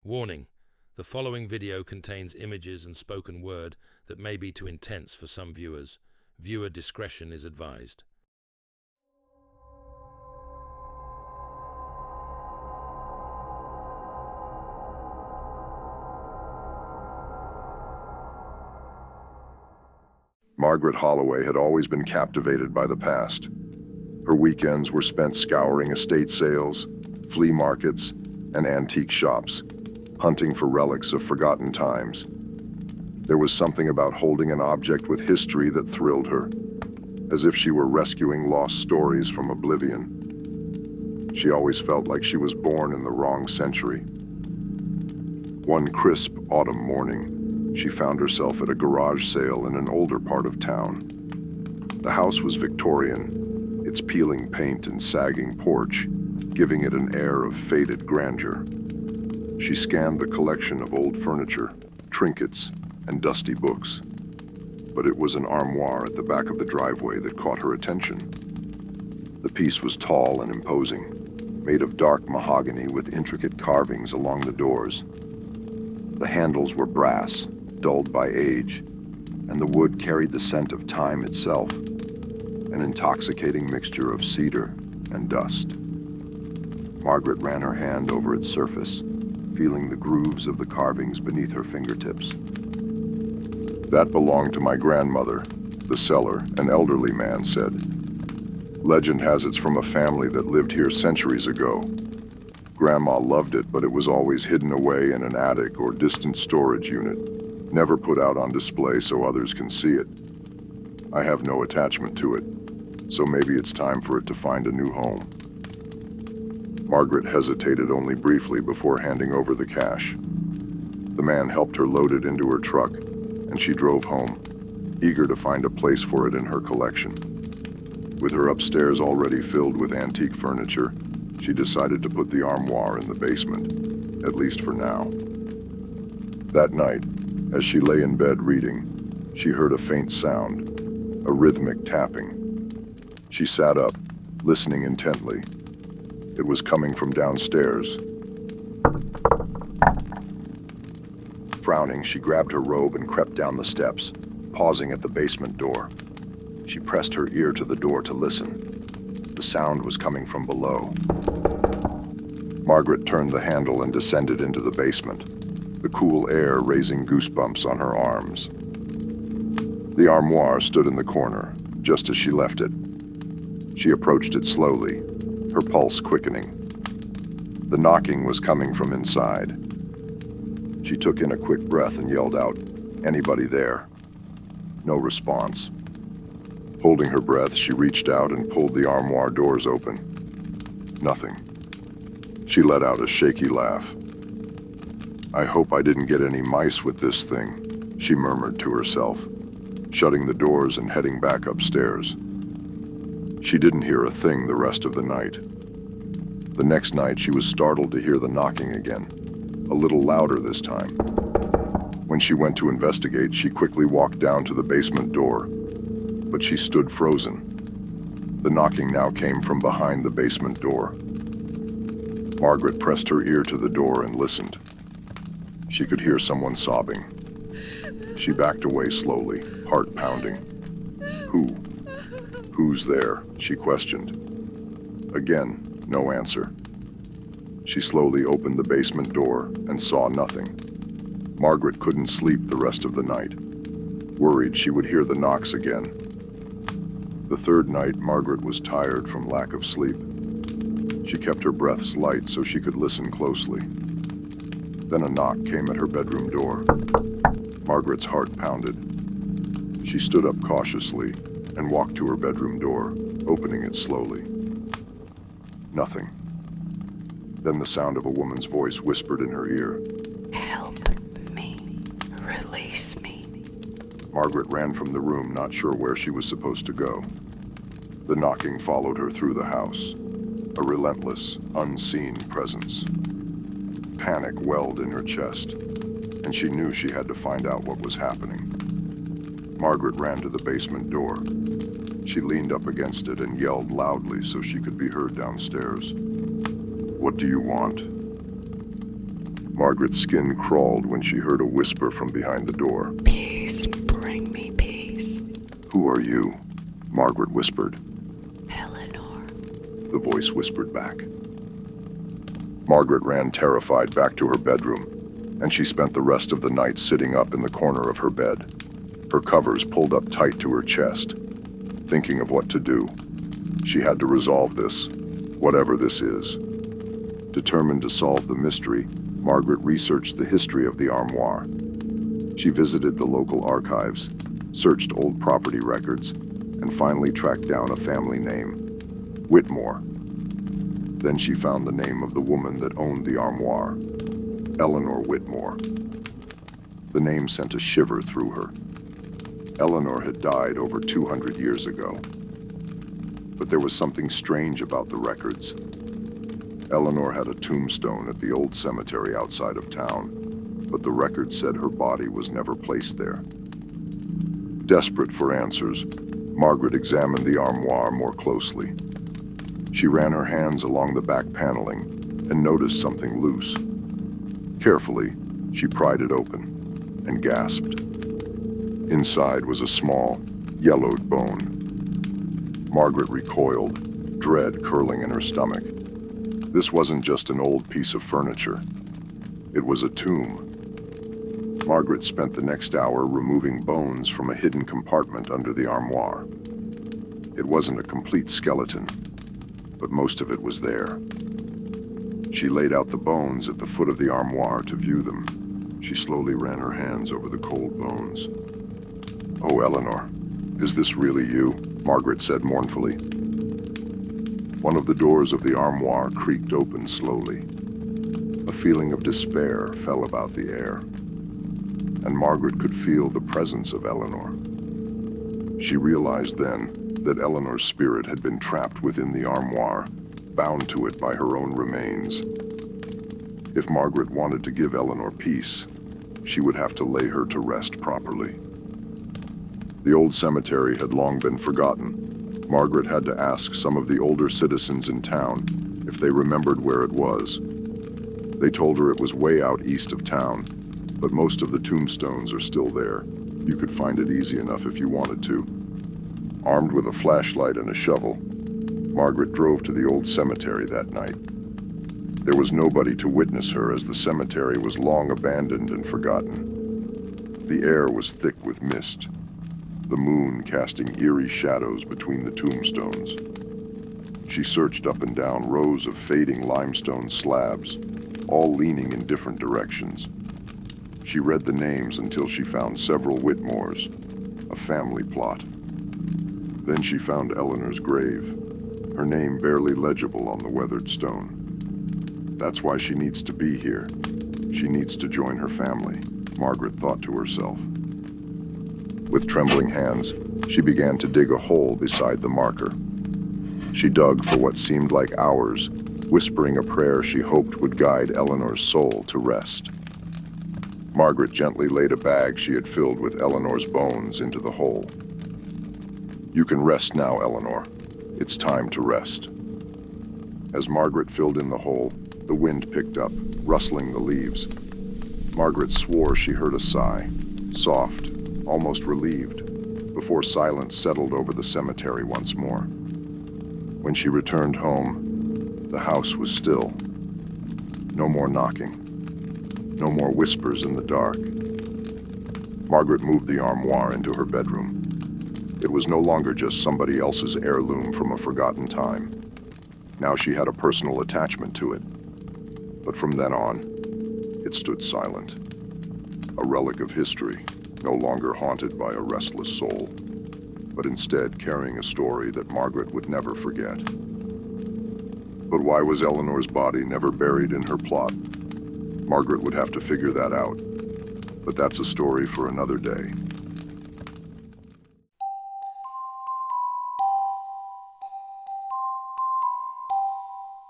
Warning: the following video contains images and spoken word that may be too intense for some viewers. Viewer discretion is advised. Margaret Holloway had always been captivated by the past. Her weekends were spent scouring estate sales, flea markets, and antique shops, hunting for relics of forgotten times. There was something about holding an object with history that thrilled her, as if she were rescuing lost stories from oblivion. She always felt like she was born in the wrong century. One crisp autumn morning, she found herself at a garage sale in an older part of town. The house was Victorian, its peeling paint and sagging porch giving it an air of faded grandeur. She scanned the collection of old furniture, trinkets, and dusty books. But it was an armoire at the back of the driveway that caught her attention. The piece was tall and imposing, made of dark mahogany with intricate carvings along the doors. The handles were brass, dulled by age, and the wood carried the scent of time itself, an intoxicating mixture of cedar and dust. Margaret ran her hand over its surface, feeling the grooves of the carvings beneath her fingertips. "That belonged to my grandmother," the seller, an elderly man, said. "Legend has it's from a family that lived here centuries ago. Grandma loved it, but it was always hidden away in an attic or distant storage unit, never put out on display so others can see it. I have no attachment to it, so maybe it's time for it to find a new home." Margaret hesitated only briefly before handing over the cash. The man helped her load it into her truck, and she drove home, eager to find a place for it in her collection. With her upstairs already filled with antique furniture, she decided to put the armoire in the basement, at least for now. That night, as she lay in bed reading, she heard a faint sound, a rhythmic tapping. She sat up, listening intently. It was coming from downstairs. Frowning, she grabbed her robe and crept down the steps, pausing at the basement door. She pressed her ear to the door to listen. The sound was coming from below. Margaret turned the handle and descended into the basement, the cool air raising goosebumps on her arms. The armoire stood in the corner, just as she left it. She approached it slowly, her pulse quickening. The knocking was coming from inside. She took in a quick breath and yelled out, "Anybody there?" No response. Holding her breath, she reached out and pulled the armoire doors open. Nothing. She let out a shaky laugh. "I hope I didn't get any mice with this thing," she murmured to herself, shutting the doors and heading back upstairs. She didn't hear a thing the rest of the night. The next night, she was startled to hear the knocking again, a little louder this time. When she went to investigate, she quickly walked down to the basement door, but she stood frozen. The knocking now came from behind the basement door. Margaret pressed her ear to the door and listened. She could hear someone sobbing. She backed away slowly, heart pounding. Who's there?" she questioned. Again, no answer. She slowly opened the basement door and saw nothing. Margaret couldn't sleep the rest of the night, worried she would hear the knocks again. The third night, Margaret was tired from lack of sleep. She kept her breaths light so she could listen closely. Then a knock came at her bedroom door. Margaret's heart pounded. She stood up cautiously and walked to her bedroom door, opening it slowly. Nothing. Then the sound of a woman's voice whispered in her ear. "Help me. Release me." Margaret ran from the room, not sure where she was supposed to go. The knocking followed her through the house, a relentless, unseen presence. Panic welled in her chest, and she knew she had to find out what was happening. Margaret ran to the basement door. She leaned up against it and yelled loudly so she could be heard downstairs. "What do you want?" Margaret's skin crawled when she heard a whisper from behind the door. Peace, bring me peace. "Who are you?" Margaret whispered. Eleanor. The voice whispered back. Margaret ran terrified back to her bedroom, and she spent the rest of the night sitting up in the corner of her bed, her covers pulled up tight to her chest, thinking of what to do. She had to resolve this, whatever this is. Determined to solve the mystery, Margaret researched the history of the Armoire. She visited the local archives, searched old property records, and finally tracked down a family name, Whitmore. Then she found the name of the woman that owned the Armoire, Eleanor Whitmore. The name sent a shiver through her. Eleanor had died over 200 years ago. But there was something strange about the records. Eleanor had a tombstone at the old cemetery outside of town, but the record said her body was never placed there. Desperate for answers, Margaret examined the armoire more closely. She ran her hands along the back paneling and noticed something loose. Carefully, she pried it open and gasped. Inside was a small, yellowed bone. Margaret recoiled, dread curling in her stomach. This wasn't just an old piece of furniture. It was a tomb. Margaret spent the next hour removing bones from a hidden compartment under the armoire. It wasn't a complete skeleton, but most of it was there. She laid out the bones at the foot of the armoire to view them. She slowly ran her hands over the cold bones. "Oh, Eleanor, is this really you?" Margaret said mournfully. One of the doors of the armoire creaked open slowly. A feeling of despair fell about the air, and Margaret could feel the presence of Eleanor. She realized then that Eleanor's spirit had been trapped within the armoire, bound to it by her own remains. If Margaret wanted to give Eleanor peace, she would have to lay her to rest properly. The old cemetery had long been forgotten. Margaret had to ask some of the older citizens in town if they remembered where it was. They told her it was way out east of town, but most of the tombstones are still there. You could find it easy enough if you wanted to. Armed with a flashlight and a shovel, Margaret drove to the old cemetery that night. There was nobody to witness her as the cemetery was long abandoned and forgotten. The air was thick with mist, the moon casting eerie shadows between the tombstones. She searched up and down rows of fading limestone slabs, all leaning in different directions. She read the names until she found several Whitmores, a family plot. Then she found Eleanor's grave, her name barely legible on the weathered stone. That's why she needs to be here. She needs to join her family, Margaret thought to herself. With trembling hands, she began to dig a hole beside the marker. She dug for what seemed like hours, whispering a prayer she hoped would guide Eleanor's soul to rest. Margaret gently laid a bag she had filled with Eleanor's bones into the hole. "You can rest now, Eleanor. It's time to rest." As Margaret filled in the hole, the wind picked up, rustling the leaves. Margaret swore she heard a sigh, soft, almost relieved, before silence settled over the cemetery once more. When she returned home, the house was still. No more knocking. No more whispers in the dark. Margaret moved the armoire into her bedroom. It was no longer just somebody else's heirloom from a forgotten time. Now she had a personal attachment to it. But from then on, it stood silent. A relic of history, no longer haunted by a restless soul, but instead carrying a story that Margaret would never forget. But why was Eleanor's body never buried in her plot? Margaret would have to figure that out. But that's a story for another day.